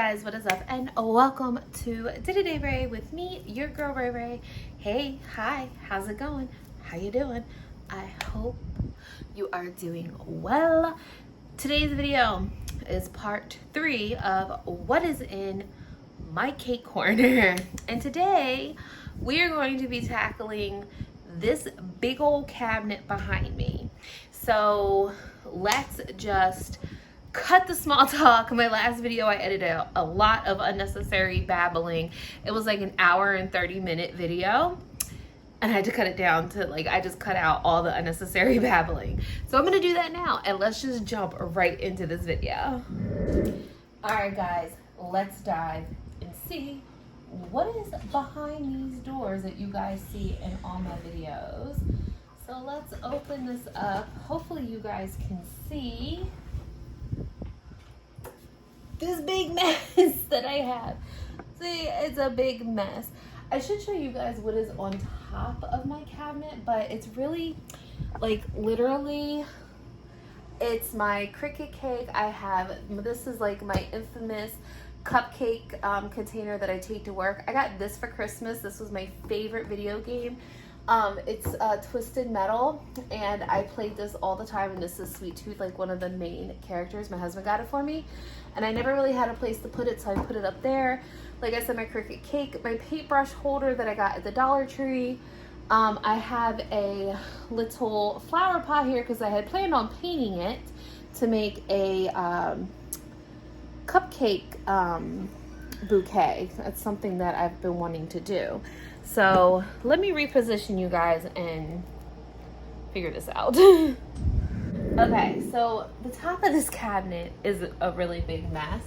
guys, what is up, and welcome to Day Ray with me, your girl Ray Ray. Hey, hi, how's it going? How you doing? I hope you are doing well. Today's video is part 3 of what is in my cake corner. And today we are going to be tackling this big old cabinet behind me. So let's just cut the small talk. My last video I edited out a lot of unnecessary babbling. It was like an hour and 30-minute video, and I had to cut it down to I just cut out all the unnecessary babbling. So I'm gonna do that now, and let's just jump right into this video. All right guys, let's dive and see what is behind these doors that you guys see in all my videos. So let's open this up. Hopefully you guys can see this big mess that I have. See, it's a big mess. I should show you guys what is on top of my cabinet, but it's really literally it's my Cricut cake. I have, this is like my infamous cupcake container that I take to work. I got this for Christmas. This was my favorite video game. It's Twisted Metal, and I played this all the time, and this is Sweet Tooth, like one of the main characters. My husband got it for me, and I never really had a place to put it, so I put it up there. Like I said, my Cricut cake, my paintbrush holder that I got at the Dollar Tree. I have a little flower pot here because I had planned on painting it to make a cupcake bouquet. That's something that I've been wanting to do. So let me reposition you guys and figure this out. Okay, so the top of this cabinet is a really big mess.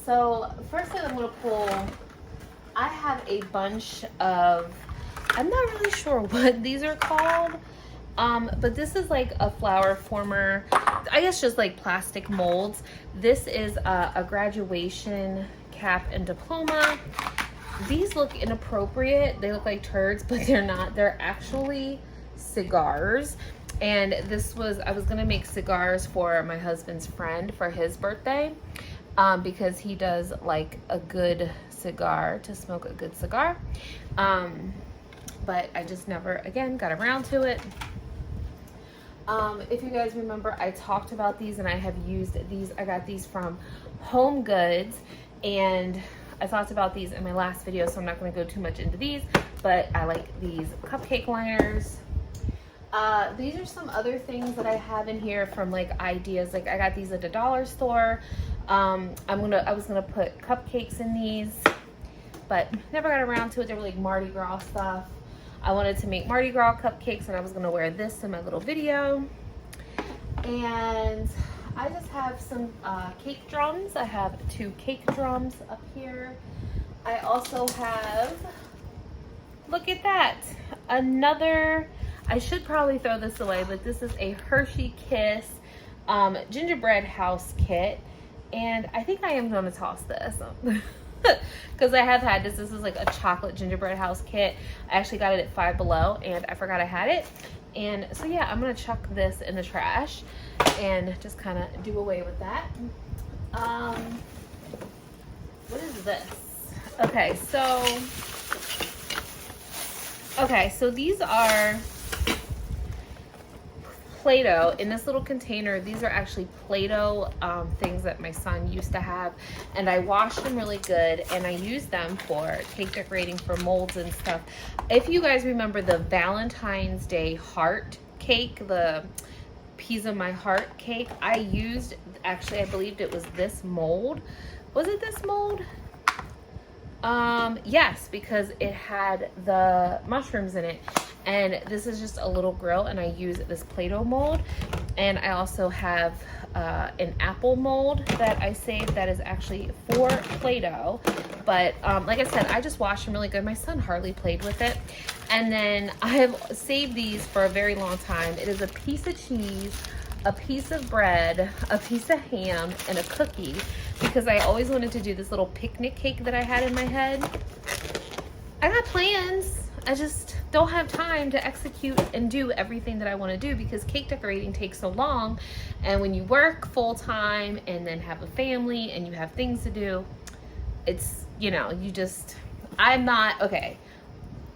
So first thing I'm gonna pull, I have a bunch of, I'm not really sure what these are called, but this is like a flower former, I guess just like plastic molds. This is a graduation cap and diploma. These look inappropriate. They look like turds, but they're not. They're actually cigars. And this was, I was gonna make cigars for my husband's friend for his birthday, because he does like a good cigar, to smoke a good cigar. But I just never, again, got around to it. If you guys remember, I talked about these, and I have used these. I got these from Home Goods, and I talked about these in my last video, so I'm not going to go too much into these, but I like these cupcake liners. These are some other things that I have in here from ideas. I got these at the dollar store. I was gonna put cupcakes in these, but never got around to it. They were like Mardi Gras stuff. I wanted to make Mardi Gras cupcakes, and I was gonna wear this in my little video. And I just have some cake drums. I have 2 cake drums up here. I also have, look at that, another, I should probably throw this away, but this is a Hershey Kiss gingerbread house kit. And I think I am going to toss this because I have had this. This is like a chocolate gingerbread house kit. I actually got it at Five Below, and I forgot I had it. And so yeah, I'm gonna chuck this in the trash and just kind of do away with that. What is this? Okay, so these are Play-Doh in this little container. These are actually Play-Doh things that my son used to have, and I washed them really good, and I used them for cake decorating, for molds and stuff. If you guys remember the Valentine's Day heart cake, the Piece of My Heart cake, I used, actually I believed it was this mold. Was it this mold? Yes, because it had the mushrooms in it. And this is just a little grill, and I use this Play-Doh mold. And I also have an apple mold that I saved that is actually for Play-Doh. But like I said, I just washed them really good. My son hardly played with it. And then I have saved these for a very long time. It is a piece of cheese, a piece of bread, a piece of ham, and a cookie, because I always wanted to do this little picnic cake that I had in my head. I got plans. I just don't have time to execute and do everything that I want to do because cake decorating takes so long. And when you work full time and then have a family and you have things to do, it's, you know, I'm not, okay.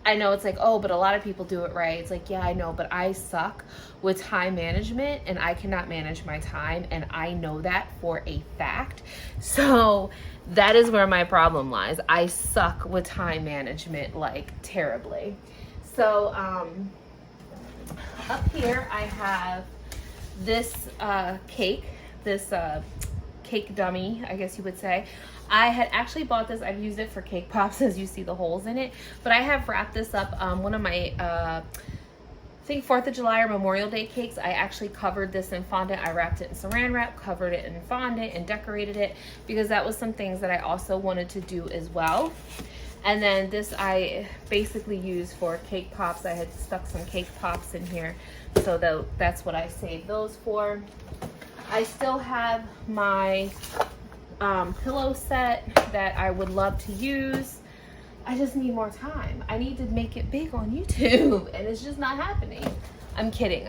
I know it's like, oh, but a lot of people do it right. It's like, yeah, I know, but I suck with time management and I cannot manage my time. And I know that for a fact. So that is where my problem lies. I suck with time management, like terribly. So up here I have this cake, cake dummy, I guess you would say. I had actually bought this. I've used it for cake pops, as you see the holes in it. But I have wrapped this up. One of my, I think 4th of July or Memorial Day cakes, I actually covered this in fondant. I wrapped it in saran wrap, covered it in fondant, and decorated it because that was some things that I also wanted to do as well. And then this I basically used for cake pops. I had stuck some cake pops in here, so that's what I saved those for. I still have my pillow set that I would love to use. I just need more time. I need to make it big on YouTube and it's just not happening. I'm kidding.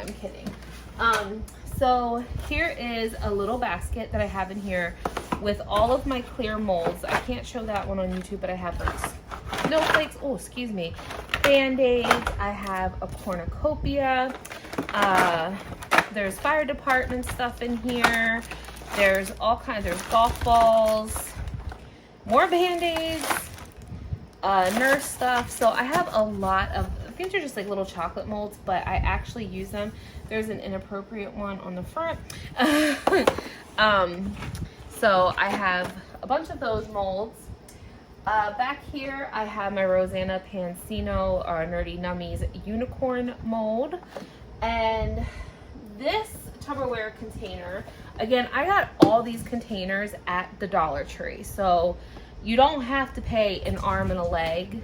So here is a little basket that I have in here with all of my clear molds. I can't show that one on YouTube, but I have those snowflakes. Oh, excuse me. Band-Aids. I have a cornucopia. There's fire department stuff in here. There's all kinds, there's golf balls, more Band-Aids, nurse stuff. So I have a lot of, I think they're just like little chocolate molds, but I actually use them. There's an inappropriate one on the front. So I have a bunch of those molds. Back here, I have my Rosanna Pansino or Nerdy Nummies unicorn mold. And this Tupperware container, again, I got all these containers at the Dollar Tree, so you don't have to pay an arm and a leg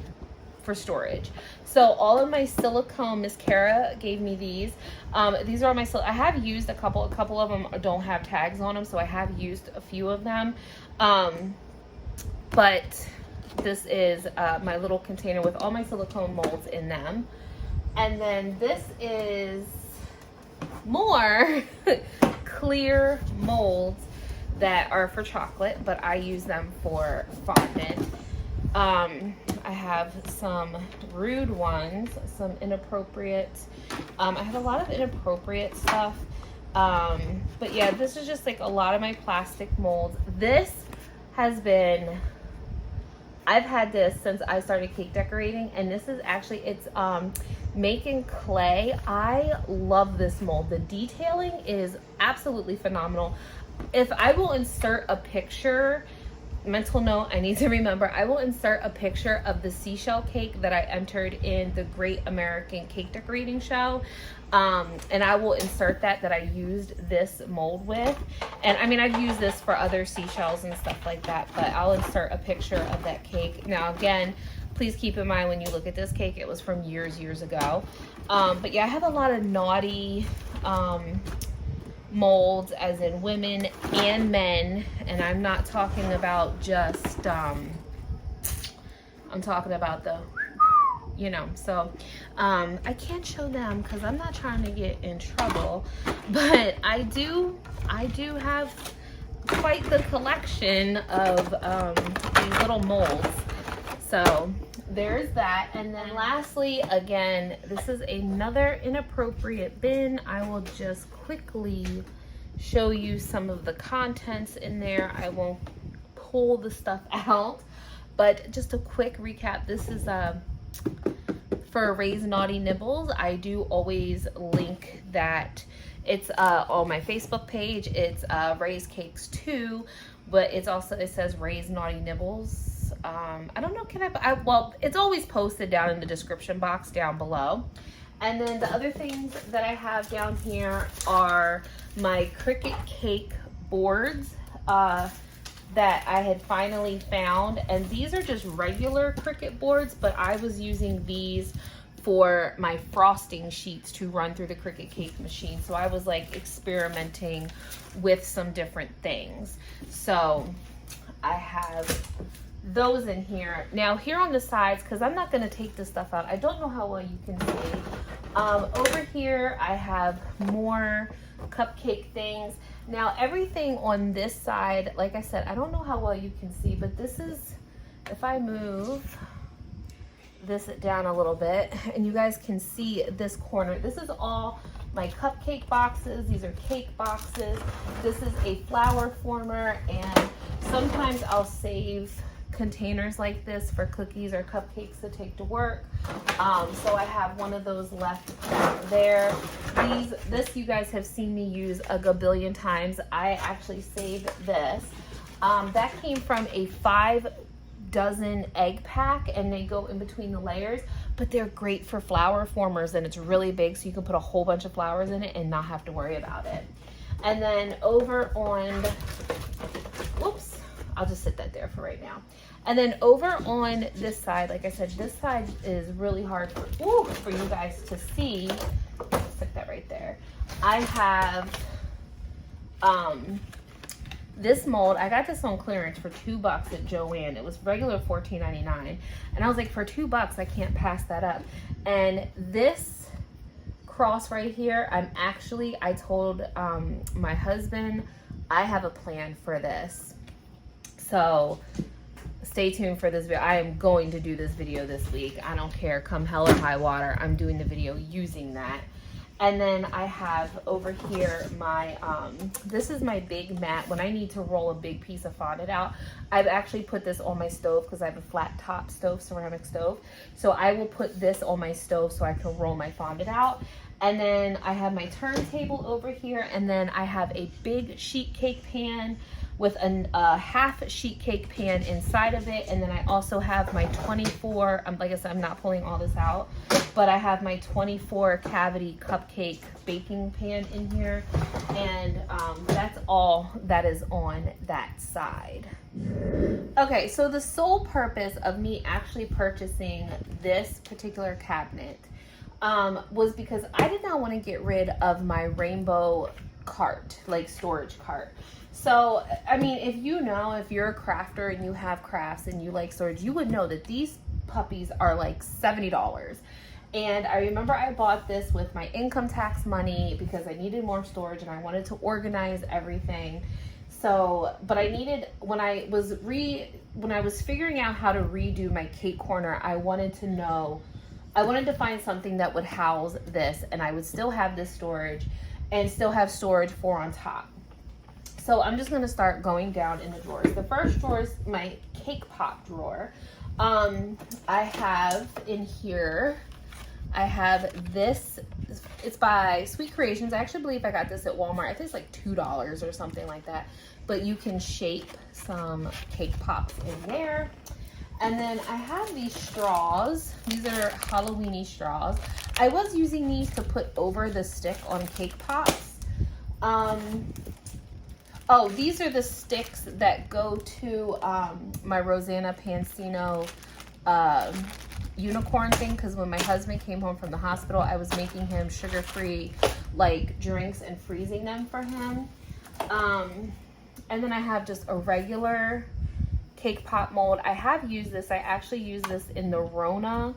for storage. So all of my silicone, Miss Cara gave me these. These are all my I have used a couple of them don't have tags on them, so I have used a few of them. But this is my little container with all my silicone molds in them. And then this is more clear molds that are for chocolate, but I use them for fondant. I have some rude ones, some inappropriate. I have a lot of inappropriate stuff. But yeah, this is just like a lot of my plastic molds. This has been, I've had this since I started cake decorating, and this is actually, it's making clay. I love this mold. The detailing is absolutely phenomenal. If I will insert a picture, mental note, I need to remember, I will insert a picture of the seashell cake that I entered in the Great American Cake Decorating Show. And I will insert that I used this mold with. And I mean, I've used this for other seashells and stuff like that, but I'll insert a picture of that cake. Now, again, please keep in mind when you look at this cake, it was from years ago. But yeah, I have a lot of naughty molds, as in women and men, and I'm not talking about just I'm talking about the, you know, so I can't show them because I'm not trying to get in trouble, but I do have quite the collection of these little molds. So there's that. And then lastly, again, this is another inappropriate bin. I will just quickly show you some of the contents in there. I won't pull the stuff out, but just a quick recap. This is for Ray's Naughty Nibbles. I do always link that. It's on my Facebook page. It's Ray's Cakes 2, but it's also, it says Ray's Naughty Nibbles. I don't know, well, it's always posted down in the description box down below. And then the other things that I have down here are my Cricut cake boards that I had finally found. And these are just regular Cricut boards, but I was using these for my frosting sheets to run through the Cricut cake machine. So I was like experimenting with some different things. So I have those in here. Now here on the sides, because I'm not going to take this stuff out, I don't know how well you can see. Over here I have more cupcake things. Now everything on this side, like I said, I don't know how well you can see, but this is, if I move this down a little bit and you guys can see this corner, this is all my cupcake boxes. These are cake boxes. This is a flour former, and sometimes I'll save containers like this for cookies or cupcakes to take to work. So I have one of those left there. This you guys have seen me use a gabillion times. I actually saved this. That came from a 5-dozen egg pack, and they go in between the layers, but they're great for flour formers, and it's really big, so you can put a whole bunch of flours in it and not have to worry about it. And then over on, whoops, I'll just sit that there for right now. And then over on this side, like I said, this side is really hard for you guys to see. Stick that right there. I have this mold. I got this on clearance for $2 at Joann. It was regular $14.99, and I was like, for $2 I can't pass that up. And this cross right here, I told my husband I have a plan for this, so stay tuned for this video. I am going to do this video this week. I don't care, come hell or high water, I'm doing the video using that. And then I have over here my, this is my big mat. When I need to roll a big piece of fondant out, I've actually put this on my stove because I have a flat top stove, ceramic stove. So I will put this on my stove so I can roll my fondant out. And then I have my turntable over here. And then I have a big sheet cake pan with a half sheet cake pan inside of it. And then I also have my 24, like I said, I'm not pulling all this out, but I have my 24 cavity cupcake baking pan in here. And that's all that is on that side. Okay, so the sole purpose of me actually purchasing this particular cabinet was because I did not want to get rid of my rainbow cart, like storage cart. So, I mean, if you're a crafter and you have crafts and you like storage, you would know that these puppies are like $70. And I remember I bought this with my income tax money because I needed more storage and I wanted to organize everything. So, but I needed, when I was figuring out how to redo my cake corner, I wanted to find something that would house this, and I would still have this storage and still have storage for on top. So I'm just going to start going down in the drawers. The first drawer is my cake pop drawer. I have in here, I have this, it's by Sweet Creations. I actually believe I got this at Walmart. I think it's like $2 or something like that. But you can shape some cake pops in there. And then I have these straws. These are Halloween-y straws. I was using these to put over the stick on cake pops. Oh, these are the sticks that go to my Rosanna Pansino unicorn thing, because when my husband came home from the hospital, I was making him sugar-free like drinks and freezing them for him. And then I have just a regular cake pop mold. I have used this. I actually used this in the Rona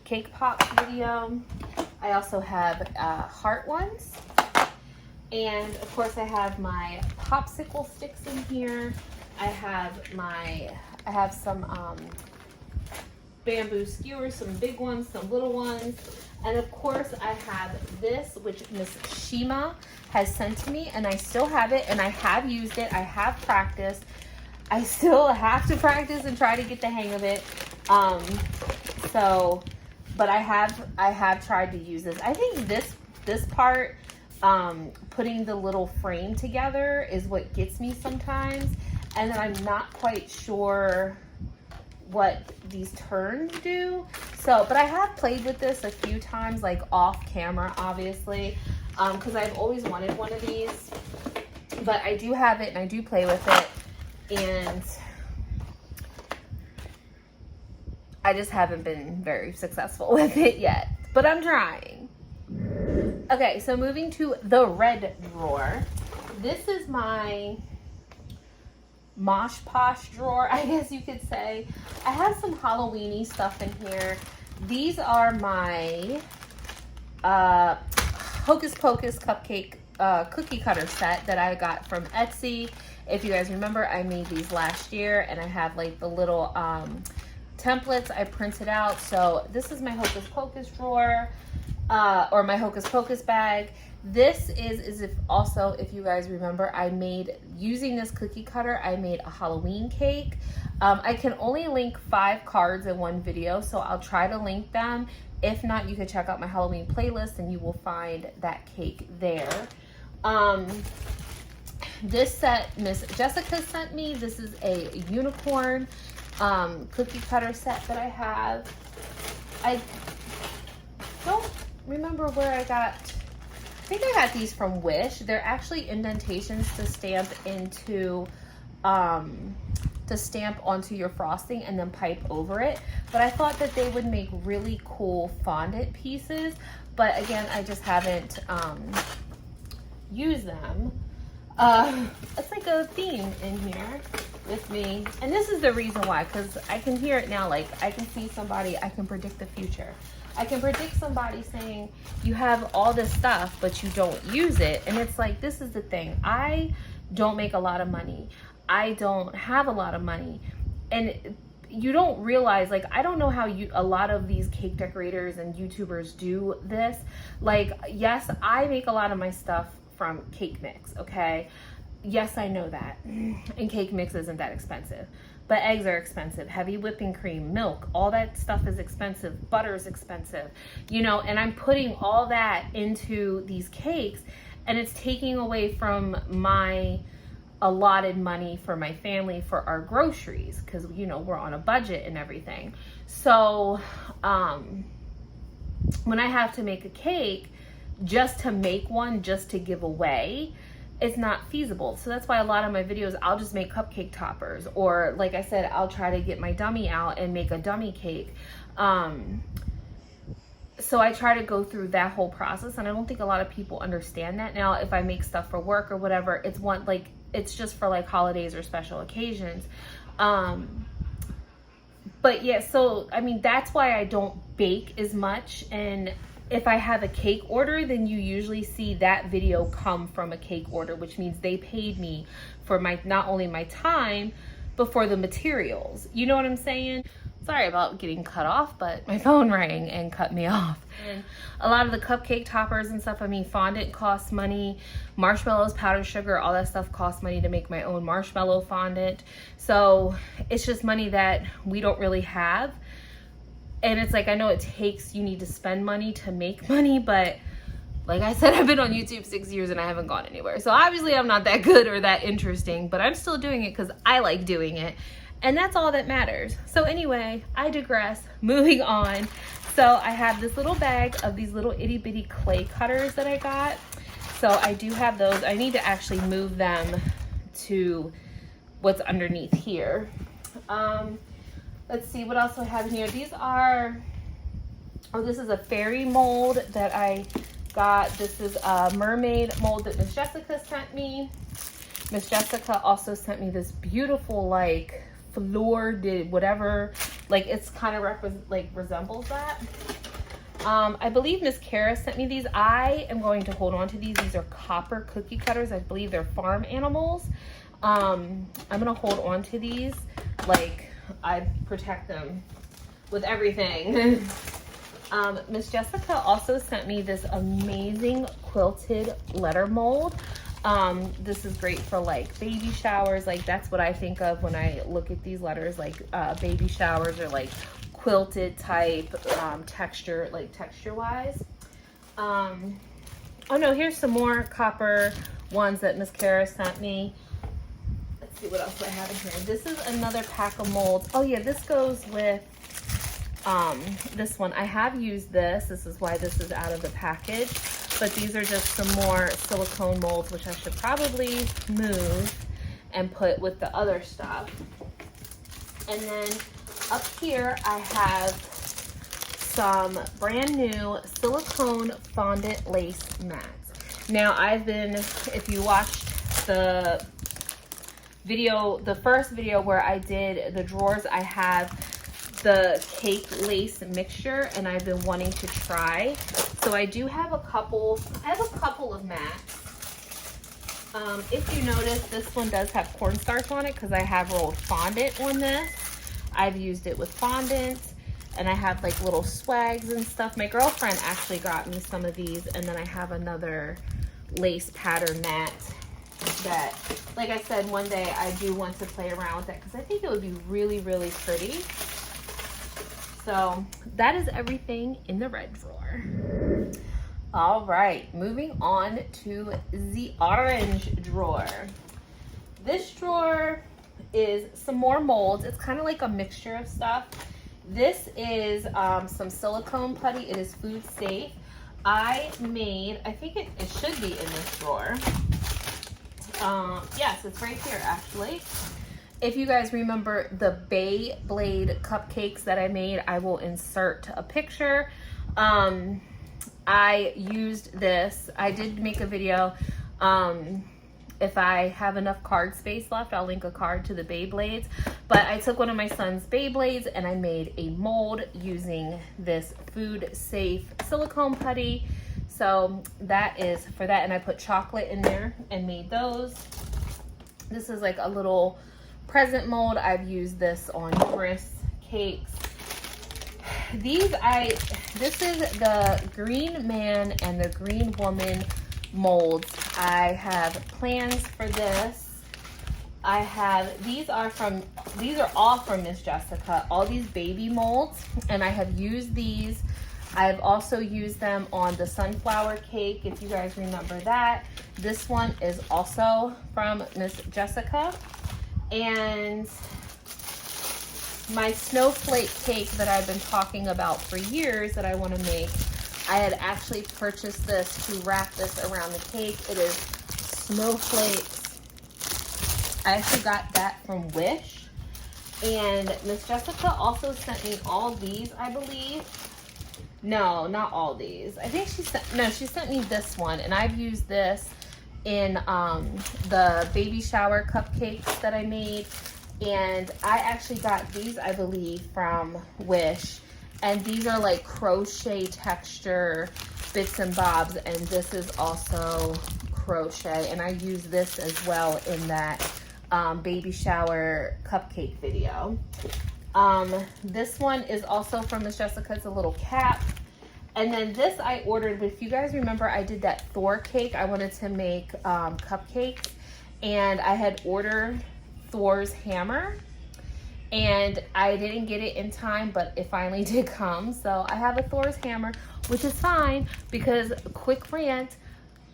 cake pop video. I also have heart ones. And of course I have my popsicle sticks in here. I have some bamboo skewers, some big ones, some little ones. And of course I have this, which Miss Shima has sent to me, and I still have it, and I have used it. I have practiced. I still have to practice and try to get the hang of it. But I have tried to use this. I think this part, putting the little frame together is what gets me sometimes. And then I'm not quite sure what these turns do. So, but I have played with this a few times, like off camera, obviously, because I've always wanted one of these. But I do have it and I do play with it, and I just haven't been very successful with it yet, but I'm trying. Okay, so moving to the red drawer. This is my Mosh Posh drawer, I guess you could say. I have some Halloween-y stuff in here. These are my Hocus Pocus cupcake cookie cutter set that I got from Etsy. If you guys remember, I made these last year, and I have like the little templates I printed out. So this is my Hocus Pocus drawer, or my Hocus Pocus bag. This is if you guys remember, I made, using this cookie cutter, I made a Halloween cake. I can only link 5 cards in one video, so I'll try to link them. If not, you can check out my Halloween playlist and you will find that cake there. This set Miss Jessica sent me. This is a unicorn cookie cutter set that I have. I don't remember where I got, I think I got these from Wish. They're actually indentations to stamp into, to stamp onto your frosting and then pipe over it. But I thought that they would make really cool fondant pieces. But again, I just haven't used them. It's like a theme in here with me. And this is the reason why, because I can hear it now. Like, I can see somebody, I can predict the future. I can predict somebody saying, you have all this stuff, but you don't use it. And it's like, this is the thing. I don't make a lot of money. I don't have a lot of money. And you don't realize, like, I don't know how a lot of these cake decorators and YouTubers do this. Like, yes, I make a lot of my stuff from Cake Mix, okay? Yes, I know that. And Cake Mix isn't that expensive. But eggs are expensive, heavy whipping cream, milk, all that stuff is expensive, butter is expensive, you know, and I'm putting all that into these cakes, and it's taking away from my allotted money for my family for our groceries, because, you know, we're on a budget and everything. So when I have to make a cake, just to make one, just to give away, it's not feasible. So that's why a lot of my videos, I'll just make cupcake toppers, or like I said, I'll try to get my dummy out and make a dummy cake. So I try to go through that whole process, and I don't think a lot of people understand that. Now, if I make stuff for work or whatever, it's just for like holidays or special occasions. But yeah, so I mean, that's why I don't bake as much. And if I have a cake order, then you usually see that video come from a cake order, which means they paid me for my, not only my time, but for the materials. You know what I'm saying? Sorry about getting cut off, but my phone rang and cut me off. And a lot of the cupcake toppers and stuff, I mean, fondant costs money, marshmallows, powdered sugar, all that stuff costs money to make my own marshmallow fondant. So it's just money that we don't really have. And it's like, I know you need to spend money to make money, but like I said, I've been on YouTube 6 years and I haven't gone anywhere. So obviously I'm not that good or that interesting, but I'm still doing it because I like doing it. And that's all that matters. So anyway, I digress. Moving on. So I have this little bag of these little itty bitty clay cutters that I got. So I do have those. I need to actually move them to what's underneath here. Let's see what else I have in here. These are, this is a fairy mold that I got. This is a mermaid mold that Miss Jessica sent me. Miss Jessica also sent me this beautiful, like, whatever, like, it's kind of resembles that. I believe Miss Kara sent me these. I am going to hold on to these. These are copper cookie cutters. I believe they're farm animals. I'm gonna hold on to these. Like, I protect them with everything. Miss Jessica also sent me this amazing quilted letter mold. This is great for like baby showers. Like, that's what I think of when I look at these letters, like baby showers or like quilted type texture, like texture wise. Oh no, here's some more copper ones that Miss Kara sent me. Let's see what else I have in here. This is another pack of molds. Oh yeah, this goes with this one. I have used this. This is why this is out of the package. But these are just some more silicone molds, which I should probably move and put with the other stuff. And then up here, I have some brand new silicone fondant lace mats. Now, if you watched the video, the first video where I did the drawers, I have the cake lace mixture and I've been wanting to try. So I do have a couple of mats. If you notice, this one does have cornstarch on it because I have rolled fondant on this. I've used it with fondant, and I have like little swags and stuff. My girlfriend actually got me some of these, and then I have another lace pattern mat that, like I said, one day I do want to play around with it because I think it would be really, really pretty. So that is everything in the red drawer. All right, moving on to the orange drawer. This drawer is some more molds. It's kind of like a mixture of stuff. This is some silicone putty. It is food safe. I think it should be in this drawer. Yes, it's right here actually. If you guys remember the Beyblade cupcakes that I made, I will insert a picture. I used this. I did make a video. If I have enough card space left, I'll link a card to the Beyblades. But I took one of my son's Beyblades and I made a mold using this food safe silicone putty. So that is for that. And I put chocolate in there and made those. This is like a little present mold. I've used this on numerous cakes. This is the Green Man and the Green Woman molds. I have plans for this. These are all from Miss Jessica, all these baby molds, and I have used these. I've also used them on the sunflower cake, if you guys remember that. This one is also from Miss Jessica. And my snowflake cake that I've been talking about for years that I want to make, I had actually purchased this to wrap this around the cake. It is snowflakes. I actually got that from Wish. And Miss Jessica also sent me all these, I believe. No, not all these. I think she sent me this one, and I've used this in the baby shower cupcakes that I made. And I actually got these, I believe, from Wish. And these are like crochet texture bits and bobs, and this is also crochet. And I use this as well in that baby shower cupcake video. This one is also from Miss Jessica. It's a little cap. And then this I ordered, but if you guys remember, I did that Thor cake. I wanted to make cupcakes, and I had ordered Thor's hammer, and I didn't get it in time, but it finally did come. So I have a Thor's hammer, which is fine because, quick rant,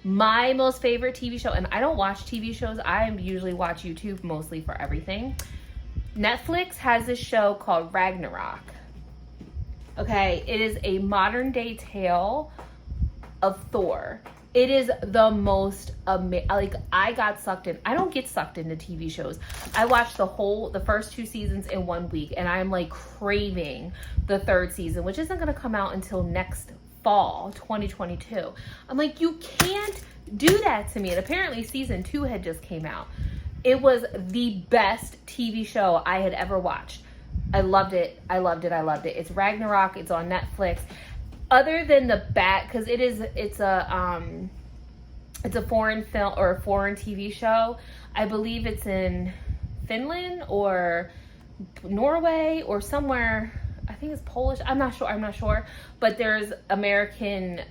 my most favorite TV show, and I don't watch TV shows, I usually watch YouTube mostly for everything. Netflix has this show called Ragnarok. Okay, it is a modern day tale of Thor. It is the most amazing. Like, I got sucked in. I don't get sucked into TV shows. I watched the first 2 seasons in 1 week, and I'm like craving the 3rd season, which isn't going to come out until next fall, 2022. I'm like, you can't do that to me. And apparently season 2 had just came out. It was the best TV show I had ever watched. I loved it. I loved it. I loved it. It's Ragnarok. It's on Netflix. Other than the because it's a foreign film or a foreign TV show. I believe it's in Finland or Norway or somewhere. I think it's Polish. I'm not sure. But there's American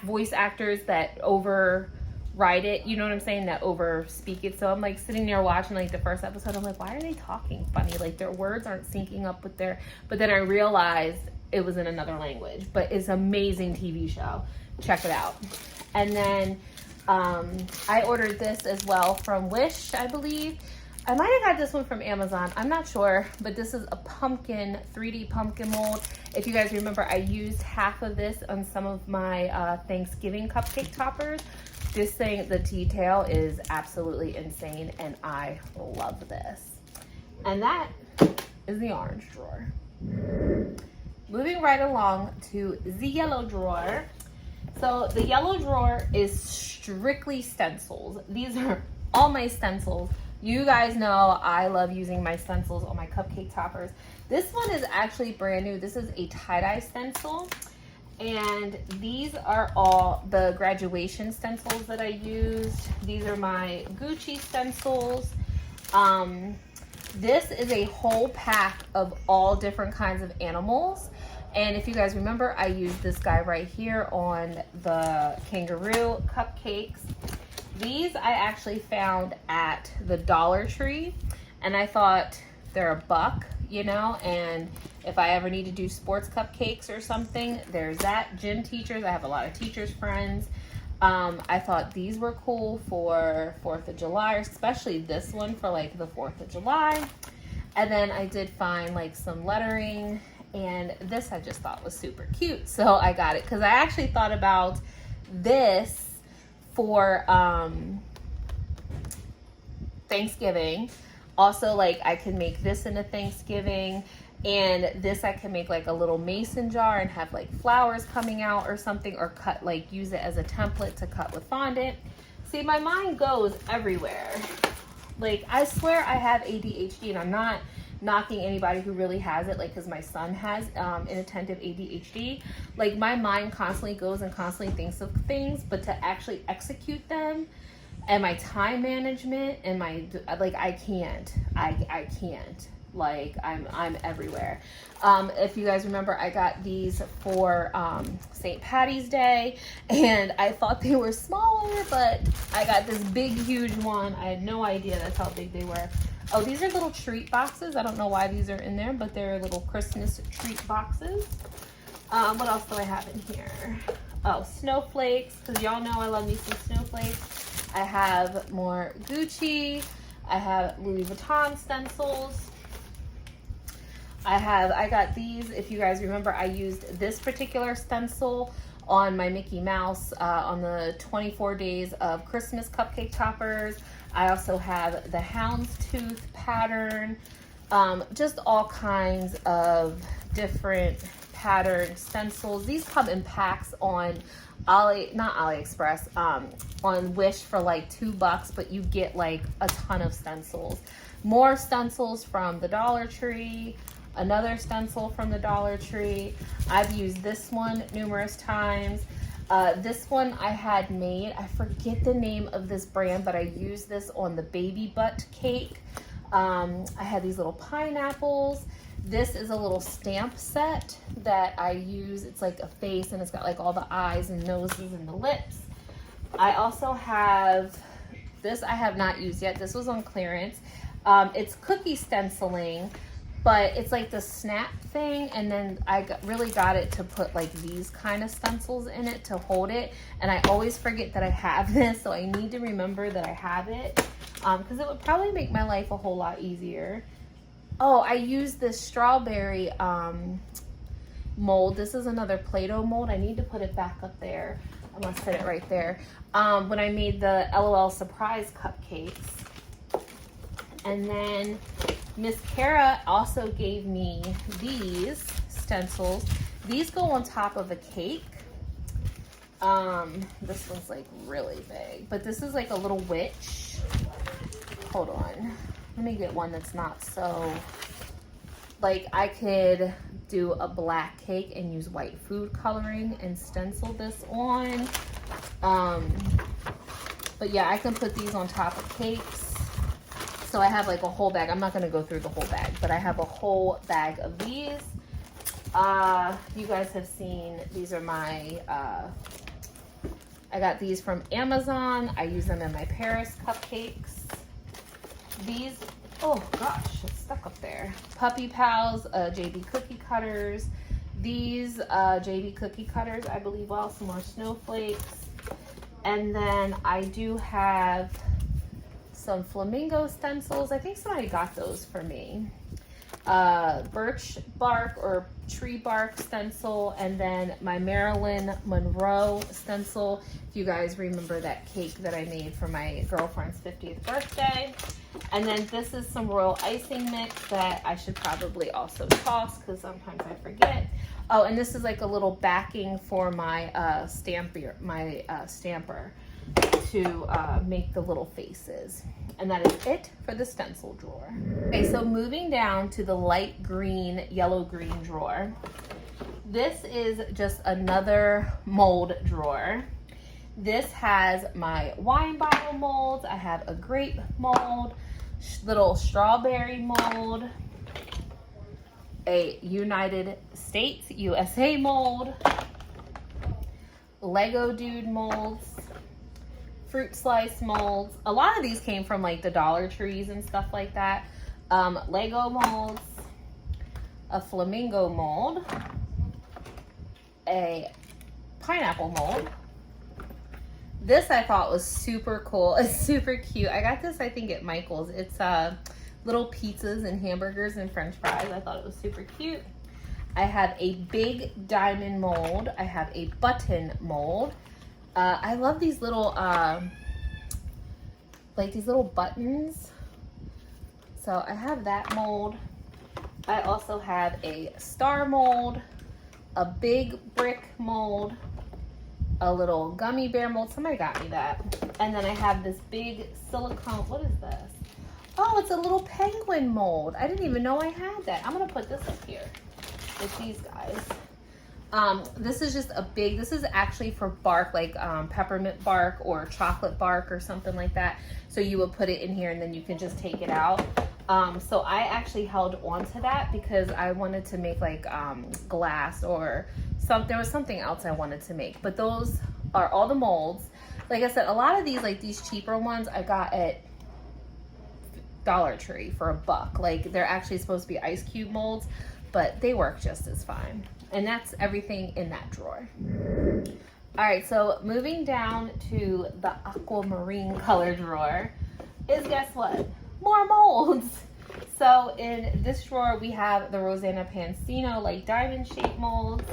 voice actors that override it. You know what I'm saying? That overspeak it. So I'm like sitting there watching like the first episode. I'm like, why are they talking funny? Like their words aren't syncing up with their. But then I realized it was in another language. But it's an amazing TV show. Check it out. And then I ordered this as well from Wish, I believe. I might have got this one from Amazon. I'm not sure, but this is a pumpkin, 3D pumpkin mold. If you guys remember, I used half of this on some of my Thanksgiving cupcake toppers. This thing, the detail is absolutely insane, and I love this. And that is the orange drawer. Moving right along to the yellow drawer. So the yellow drawer is strictly stencils. These are all my stencils. You guys know I love using my stencils on my cupcake toppers. This one is actually brand new. This is a tie-dye stencil. And these are all the graduation stencils that I used. These are my Gucci stencils. This is a whole pack of all different kinds of animals. And if you guys remember, I used this guy right here on the kangaroo cupcakes. These I actually found at the Dollar Tree, and I thought they're $1, you know, and if I ever need to do sports cupcakes or something, there's that. Gym teachers, I have a lot of teachers friends. I thought these were cool for 4th of July, especially this one for like the 4th of July. And then I did find like some lettering, and this I just thought was super cute. So I got it because I actually thought about this for Thanksgiving. Also, like I could make this into Thanksgiving, and this I can make like a little mason jar and have like flowers coming out or something, or cut, like use it as a template to cut with fondant. See, my mind goes everywhere. Like, I swear I have ADHD, and I'm not knocking anybody who really has it, like, because my son has inattentive ADHD. Like, my mind constantly goes and constantly thinks of things, but to actually execute them, and my time management, and my, like, I can't. Like, I'm everywhere. If you guys remember, I got these for St. Patty's Day, and I thought they were smaller, but I got this big, huge one. I had no idea that's how big they were. Oh, these are little treat boxes. I don't know why these are in there, but they're little Christmas treat boxes. What else do I have in here? Oh, snowflakes, because y'all know I love me some snowflakes. I have more Gucci. I have Louis Vuitton stencils. I got these, if you guys remember, I used this particular stencil on my Mickey Mouse on the 24 days of Christmas cupcake toppers. I also have the houndstooth pattern, just all kinds of different pattern stencils. These come in packs on not AliExpress, on Wish for like $2, but you get like a ton of stencils. More stencils from the Dollar Tree. Another stencil from the Dollar Tree. I've used this one numerous times. This one I had made, I forget the name of this brand, but I used this on the baby butt cake. I had these little pineapples. This is a little stamp set that I use. It's like a face, and it's got like all the eyes and noses and the lips. I also have this, I have not used yet. This was on clearance. It's cookie stenciling, but it's like the snap thing, and then I really got it to put like these kind of stencils in it to hold it, and I always forget that I have this, so I need to remember that I have it, because it would probably make my life a whole lot easier. Oh, I used this strawberry mold. This is another Play-Doh mold. I need to put it back up there. I'm gonna set it right there. When I made the LOL surprise cupcakes. And then Miss Kara also gave me these stencils. These go on top of a cake. This one's like really big, but this is like a little witch. Hold on. Let me get one that's not so, like, I could do a black cake and use white food coloring and stencil this on. But yeah, I can put these on top of cakes. So I have like a whole bag. I'm not gonna go through the whole bag, but I have a whole bag of these. You guys have seen, these are my, I got these from Amazon. I use them in my Paris cupcakes. These, oh gosh, it's stuck up there. Puppy Pals, JB cookie cutters. These JB cookie cutters, I believe, well, some more snowflakes. And then I do have some flamingo stencils. I think somebody got those for me. Birch bark or tree bark stencil, and then my Marilyn Monroe stencil. If you guys remember that cake that I made for my girlfriend's 50th birthday. And then this is some royal icing mix that I should probably also toss because sometimes I forget. Oh, and this is like a little backing for my stamper. to make the little faces. And that is it for the stencil drawer. Okay, so moving down to the light green, yellow green drawer. This is just another mold drawer. This has my wine bottle molds. I have a grape mold, little strawberry mold, a United States, USA mold, Lego Dude molds, fruit slice molds. A lot of these came from like the Dollar Trees and stuff like that. Lego molds, a flamingo mold, a pineapple mold. This I thought was super cool. It's super cute. I got this, I think, at Michael's. It's little pizzas and hamburgers and french fries. I thought it was super cute. I have a big diamond mold. I have a button mold. I love these little, like these little buttons. So I have that mold. I also have a star mold, a big brick mold, a little gummy bear mold. Somebody got me that. And then I have this big silicone. What is this? Oh, it's a little penguin mold. I didn't even know I had that. I'm gonna put this up here with these guys. This is just a big, this is actually for bark, like peppermint bark or chocolate bark or something like that. So you would put it in here and then you can just take it out. So I actually held on to that because I wanted to make like glass or something. There was something else I wanted to make, but those are all the molds. Like I said, a lot of these, like these cheaper ones I got at Dollar Tree for $1. Like they're actually supposed to be ice cube molds, but they work just as fine. And that's everything in that drawer. All right, so moving down to the aquamarine color drawer is, guess what? More molds. So in this drawer, we have the Rosanna Pansino like diamond shaped molds.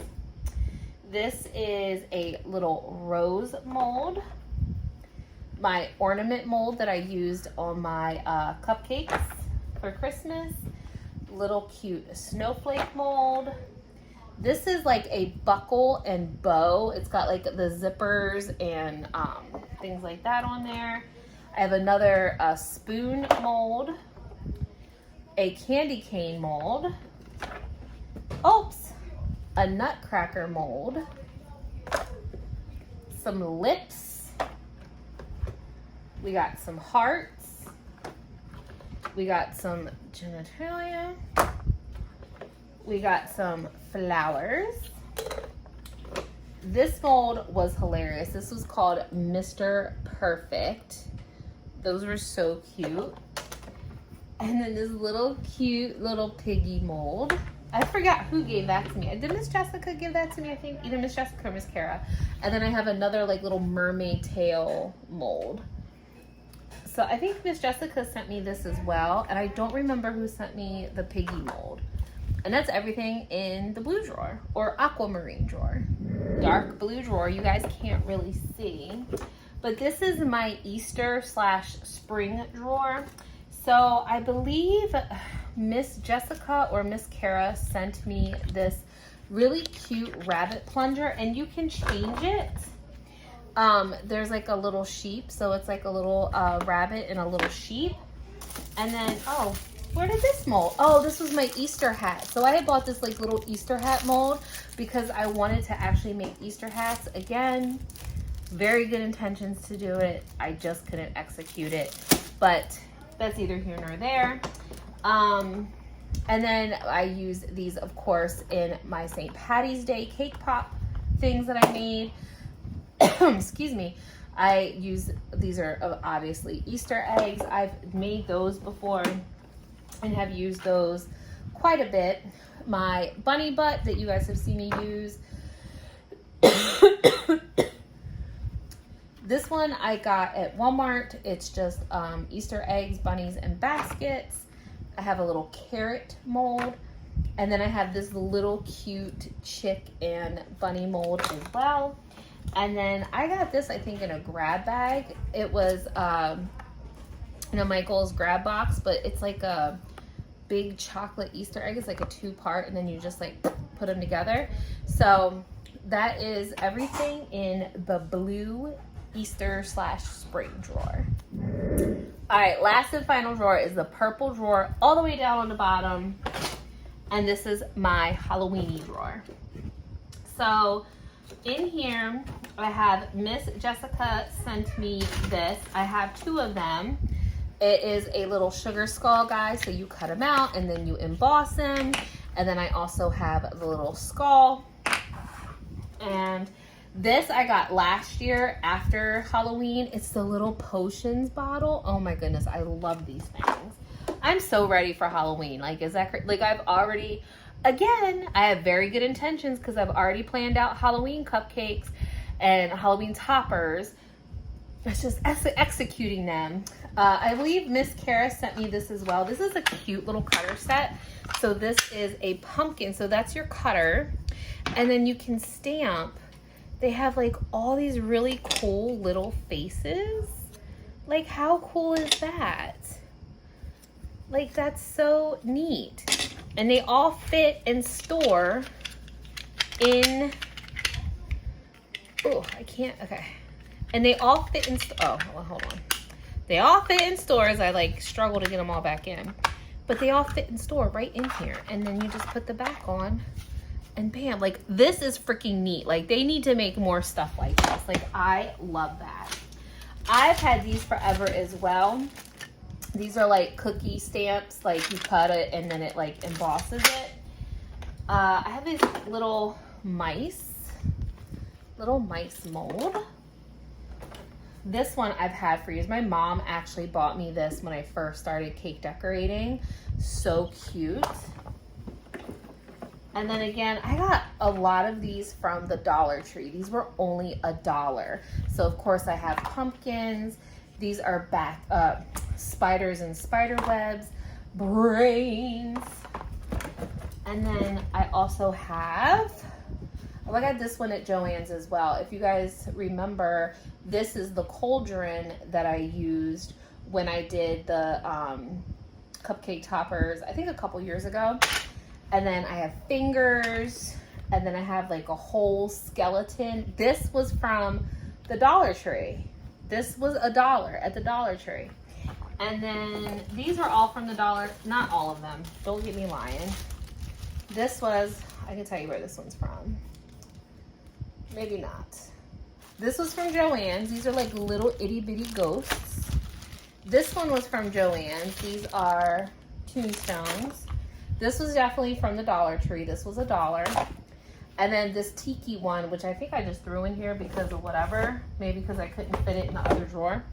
This is a little rose mold. My ornament mold that I used on my cupcakes for Christmas. Little cute snowflake mold. This is like a buckle and bow. It's got like the zippers and things like that on there. I have another spoon mold, a candy cane mold, oops, a nutcracker mold, some lips, we got some hearts, we got some genitalia, we got some flowers. This mold was hilarious. This was called Mr. Perfect. Those were so cute. And then this little cute little piggy mold. I forgot who gave that to me. Did Miss Jessica give that to me? I think either Miss Jessica or Miss Kara. And then I have another like little mermaid tail mold. So I think Miss Jessica sent me this as well. And I don't remember who sent me the piggy mold. And that's everything in the blue drawer or aquamarine drawer. Dark blue drawer, you guys can't really see. But this is my Easter / spring drawer. So I believe Miss Jessica or Miss Kara sent me this really cute rabbit plunger, and you can change it. There's like a little sheep, so it's like a little rabbit and a little sheep. And then, oh, where did this mold? Oh, this was my Easter hat. So I had bought this like little Easter hat mold because I wanted to actually make Easter hats. Again, very good intentions to do it. I just couldn't execute it, but that's either here nor there. And then I use these, of course, in my St. Patty's Day cake pop things that I made. Excuse me. I use, these are obviously Easter eggs. I've made those before and have used those quite a bit. My bunny butt that you guys have seen me use. This one I got at Walmart. It's just Easter eggs, bunnies, and baskets. I have a little carrot mold. And then I have this little cute chick and bunny mold as well. And then I got this, I think, in a grab bag. It was, Michael's grab box, but it's like a big chocolate Easter egg. It's like a 2-part, and then you just like put them together. So that is everything in the blue Easter / spring drawer. All right, last and final drawer is the purple drawer all the way down on the bottom. And this is my Halloweeny drawer. So in here, I have Miss Jessica sent me this. I have 2 of them. It is a little sugar skull, guys. So you cut them out and then you emboss them. And then I also have the little skull. And this I got last year after Halloween. It's the little potions bottle. Oh my goodness, I love these things. I'm so ready for Halloween. Like, is that like I've already, again, I have very good intentions because I've already planned out Halloween cupcakes and Halloween toppers. It's just executing them. I believe Miss Kara sent me this as well. This is a cute little cutter set. So this is a pumpkin. So that's your cutter. And then you can stamp. They have like all these really cool little faces. Like, how cool is that? Like, that's so neat. And they all fit and store in, oh, I can't, okay. And they all fit in, oh, hold on. They all fit in stores. I like struggle to get them all back in. But they all fit in store right in here. And then you just put the back on and bam. Like, this is freaking neat. Like, they need to make more stuff like this. Like, I love that. I've had these forever as well. These are like cookie stamps. Like, you cut it and then it like embosses it. I have these little mice mold. This one I've had for years. My mom actually bought me this when I first started cake decorating. So cute. And then again, I got a lot of these from the Dollar Tree. These were only $1. So of course I have pumpkins. These are spiders and spider webs, brains. And then I also have, oh, I got this one at Joann's as well. If you guys remember, this is the cauldron that I used when I did the cupcake toppers, I think a couple years ago. And then I have fingers, and then I have like a whole skeleton. This was from the Dollar Tree. This was $1 at the Dollar Tree. And then these are all from the Dollar, not all of them, don't get me lying. This was, I can tell you where this one's from. Maybe not. This was from Joann's. These are like little itty bitty ghosts. This one was from Joann's. These are tombstones. This was definitely from the Dollar Tree. This was $1. And then this tiki one, which I think I just threw in here because of whatever. Maybe because I couldn't fit it in the other drawer.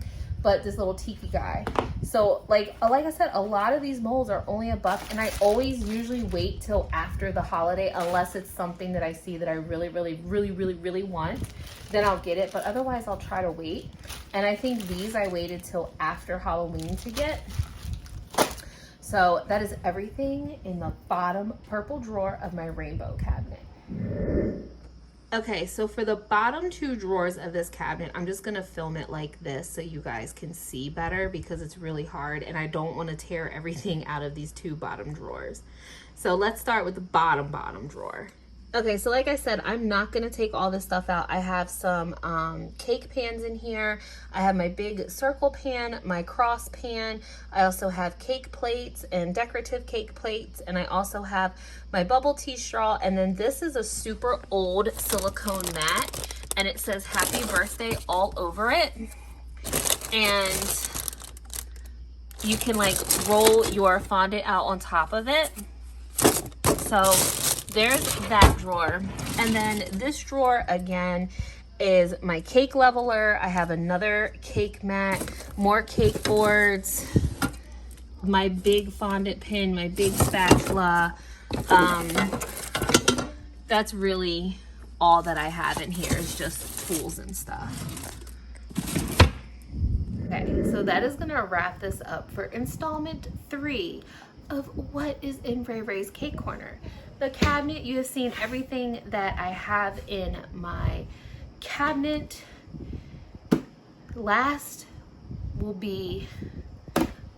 But this little tiki guy. So like I said, a lot of these molds are only $1. And I always usually wait till after the holiday, unless it's something that I see that I really want. Then I'll get it. But otherwise, I'll try to wait. And I think these I waited till after Halloween to get. So that is everything in the bottom purple drawer of my rainbow cabinet. Okay, so for the bottom 2 drawers of this cabinet, I'm just gonna film it like this so you guys can see better because it's really hard and I don't wanna tear everything out of these 2 bottom drawers. So let's start with the bottom drawer. Okay, so like I said, I'm not gonna take all this stuff out. I have some cake pans in here. I have my big circle pan, my cross pan. I also have cake plates and decorative cake plates. And I also have my bubble tea straw. And then this is a super old silicone mat. And it says happy birthday all over it. And you can like roll your fondant out on top of it. So there's that drawer. And then this drawer again is my cake leveler. I have another cake mat, more cake boards, my big fondant pin, my big spatula. That's really all that I have in here is just tools and stuff. Okay, so that is gonna wrap this up for installment 3 of what is in Ray Ray's Cake Corner. The cabinet, you have seen everything that I have in my cabinet. Last will be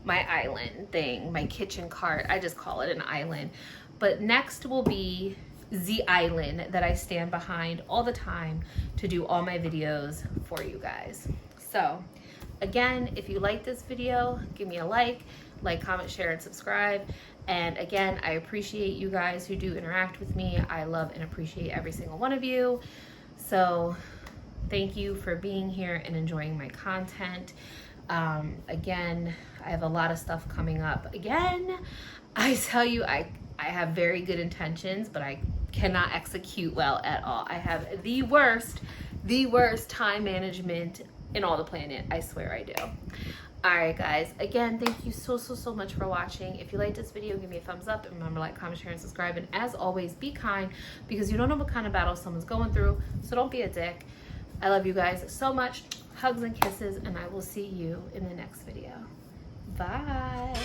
my island thing, my kitchen cart. I just call it an island. But next will be the island that I stand behind all the time to do all my videos for you guys. So again, if you like this video, give me a like, comment, share, and subscribe. And again, I appreciate you guys who do interact with me. I love and appreciate every single one of you. So thank you for being here and enjoying my content. Again, I have a lot of stuff coming up. Again, I tell you, I have very good intentions, but I cannot execute well at all. I have the worst time management in all the planet. I swear I do. All right, guys. Again, thank you so much for watching. If you liked this video, give me a thumbs up. And remember, like, comment, share, and subscribe. And as always, be kind, because you don't know what kind of battle someone's going through. So don't be a dick. I love you guys so much. Hugs and kisses, and I will see you in the next video. Bye.